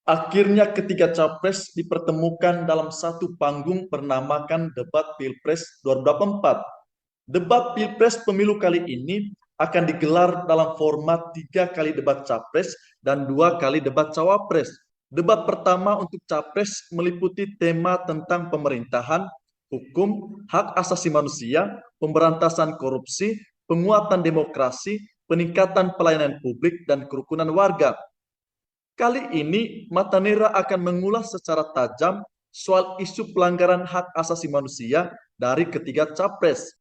Akhirnya ketiga capres dipertemukan dalam satu panggung bernamakan debat Pilpres 2024. Debat Pilpres pemilu kali ini akan digelar dalam format 3 kali debat capres dan 2 kali debat cawapres. Debat pertama untuk capres meliputi tema tentang pemerintahan, hukum, hak asasi manusia, pemberantasan korupsi, penguatan demokrasi, peningkatan pelayanan publik, dan kerukunan warga. Kali ini, Matanera akan mengulas secara tajam soal isu pelanggaran hak asasi manusia dari ketiga capres.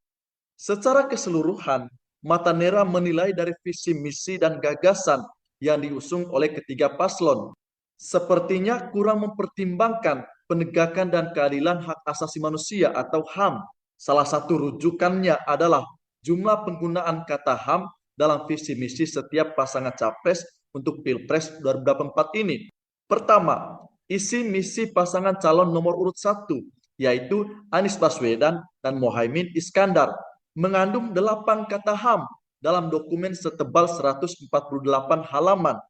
Secara keseluruhan, Matanera menilai dari visi misi dan gagasan yang diusung oleh ketiga paslon. Sepertinya kurang mempertimbangkan penegakan dan keadilan hak asasi manusia atau HAM. Salah satu rujukannya adalah jumlah penggunaan kata HAM dalam visi misi setiap pasangan capres untuk Pilpres 2024 ini. Pertama, isi misi pasangan calon nomor urut 1, yaitu Anies Baswedan dan Mohaimin Iskandar, mengandung 8 kata HAM dalam dokumen setebal 148 halaman.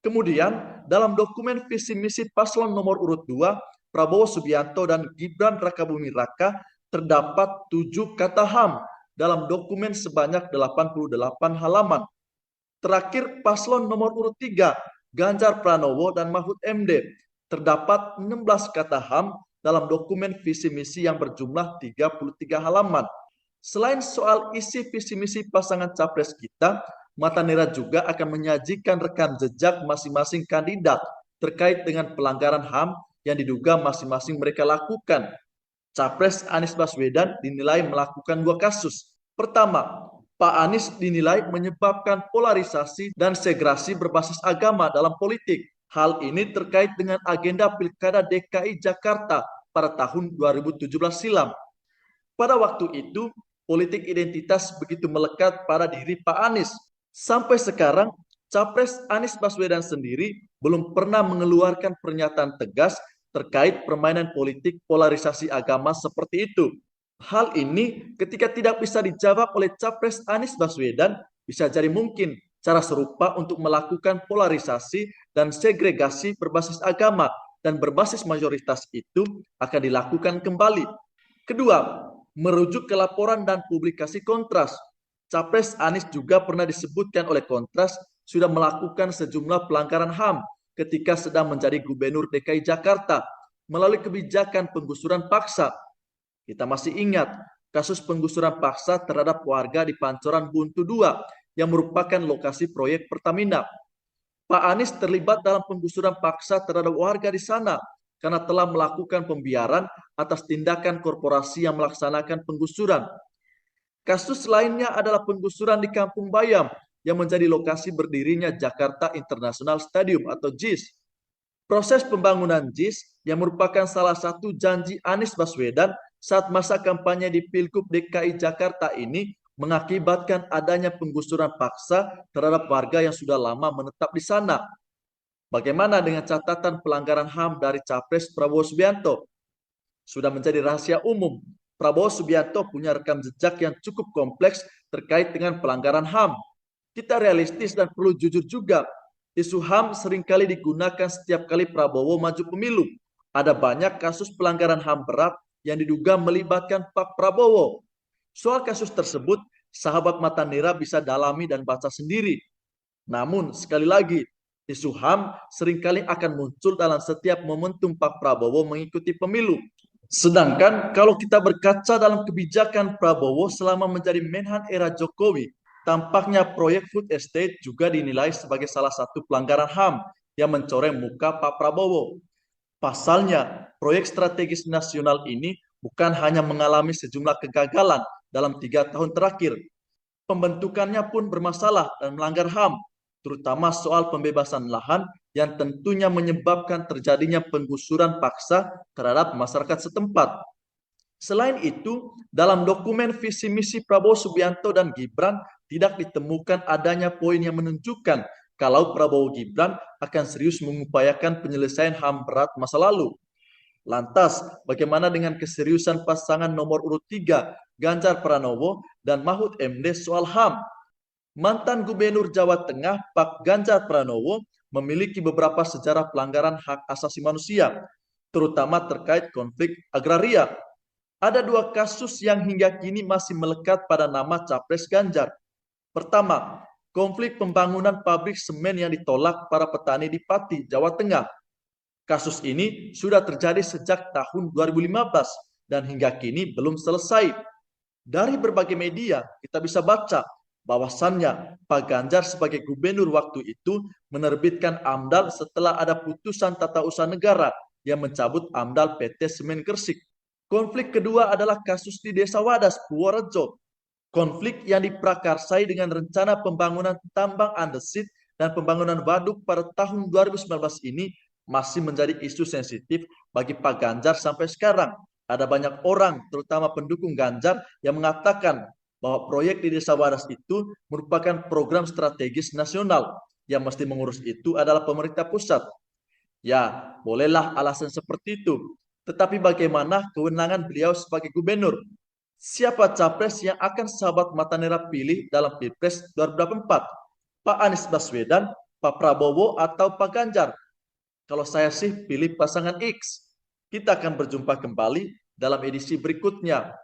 Kemudian, dalam dokumen visi misi paslon nomor urut 2, Prabowo Subianto dan Gibran Rakabuming Raka, terdapat 7 kata HAM dalam dokumen sebanyak 88 halaman. Terakhir, paslon nomor urut 3, Ganjar Pranowo dan Mahfud MD, terdapat 16 kata HAM dalam dokumen visi misi yang berjumlah 33 halaman. Selain soal isi visi misi pasangan capres kita, Matanera juga akan menyajikan rekam jejak masing-masing kandidat terkait dengan pelanggaran HAM yang diduga masing-masing mereka lakukan. Capres Anies Baswedan dinilai melakukan 2 kasus. Pertama, Pak Anies dinilai menyebabkan polarisasi dan segregasi berbasis agama dalam politik. Hal ini terkait dengan agenda Pilkada DKI Jakarta pada tahun 2017 silam. Pada waktu itu, politik identitas begitu melekat pada diri Pak Anies. Sampai sekarang, Capres Anies Baswedan sendiri belum pernah mengeluarkan pernyataan tegas terkait permainan politik polarisasi agama seperti itu. Hal ini ketika tidak bisa dijawab oleh Capres Anies Baswedan, bisa jadi mungkin cara serupa untuk melakukan polarisasi dan segregasi berbasis agama dan berbasis mayoritas itu akan dilakukan kembali. Kedua, merujuk ke laporan dan publikasi Kontras. Capres Anies juga pernah disebutkan oleh Kontras sudah melakukan sejumlah pelanggaran HAM ketika sedang menjadi Gubernur DKI Jakarta melalui kebijakan penggusuran paksa. Kita masih ingat kasus penggusuran paksa terhadap warga di Pancoran Buntu 2 yang merupakan lokasi proyek Pertamina. Pak Anies terlibat dalam penggusuran paksa terhadap warga di sana karena telah melakukan pembiaran atas tindakan korporasi yang melaksanakan penggusuran. Kasus lainnya adalah penggusuran di Kampung Bayam yang menjadi lokasi berdirinya Jakarta International Stadium atau JIS. Proses pembangunan JIS yang merupakan salah satu janji Anies Baswedan saat masa kampanye di Pilgub DKI Jakarta ini mengakibatkan adanya penggusuran paksa terhadap warga yang sudah lama menetap di sana. Bagaimana dengan catatan pelanggaran HAM dari Capres Prabowo Subianto? Sudah menjadi rahasia umum. Prabowo Subianto punya rekam jejak yang cukup kompleks terkait dengan pelanggaran HAM. Kita realistis dan perlu jujur juga. Isu HAM seringkali digunakan setiap kali Prabowo maju pemilu. Ada banyak kasus pelanggaran HAM berat yang diduga melibatkan Pak Prabowo. Soal kasus tersebut, sahabat Matanera bisa dalami dan baca sendiri. Namun, sekali lagi, isu HAM seringkali akan muncul dalam setiap momentum Pak Prabowo mengikuti pemilu. Sedangkan kalau kita berkaca dalam kebijakan Prabowo selama menjadi Menhan era Jokowi, tampaknya proyek food estate juga dinilai sebagai salah satu pelanggaran HAM yang mencoreng muka Pak Prabowo. Pasalnya, proyek strategis nasional ini bukan hanya mengalami sejumlah kegagalan dalam 3 tahun terakhir. Pembentukannya pun bermasalah dan melanggar HAM, terutama soal pembebasan lahan yang tentunya menyebabkan terjadinya penggusuran paksa terhadap masyarakat setempat. Selain itu, dalam dokumen visi misi Prabowo Subianto dan Gibran tidak ditemukan adanya poin yang menunjukkan kalau Prabowo Gibran akan serius mengupayakan penyelesaian HAM berat masa lalu. Lantas, bagaimana dengan keseriusan pasangan nomor urut 3, Ganjar Pranowo dan Mahfud MD soal HAM? Mantan Gubernur Jawa Tengah Pak Ganjar Pranowo memiliki beberapa sejarah pelanggaran hak asasi manusia, terutama terkait konflik agraria. Ada dua kasus yang hingga kini masih melekat pada nama Capres Ganjar. Pertama, konflik pembangunan pabrik semen yang ditolak para petani di Pati, Jawa Tengah. Kasus ini sudah terjadi sejak tahun 2015 dan hingga kini belum selesai. Dari berbagai media kita bisa baca bahwasannya Pak Ganjar sebagai gubernur waktu itu menerbitkan AMDAL setelah ada putusan tata usaha negara yang mencabut AMDAL PT Semen Gresik. Konflik kedua adalah kasus di Desa Wadas, Purworejo. Konflik yang diprakarsai dengan rencana pembangunan tambang andesit dan pembangunan waduk pada tahun 2019 ini masih menjadi isu sensitif bagi Pak Ganjar sampai sekarang. Ada banyak orang, terutama pendukung Ganjar, yang mengatakan bahwa proyek di Desa Wadas itu merupakan program strategis nasional. Yang mesti mengurus itu adalah pemerintah pusat. Ya, bolehlah alasan seperti itu. Tetapi bagaimana kewenangan beliau sebagai gubernur? Siapa capres yang akan sahabat Mata Merah pilih dalam Pilpres 2024? Pak Anies Baswedan, Pak Prabowo, atau Pak Ganjar? Kalau saya sih pilih pasangan X. Kita akan berjumpa kembali dalam edisi berikutnya.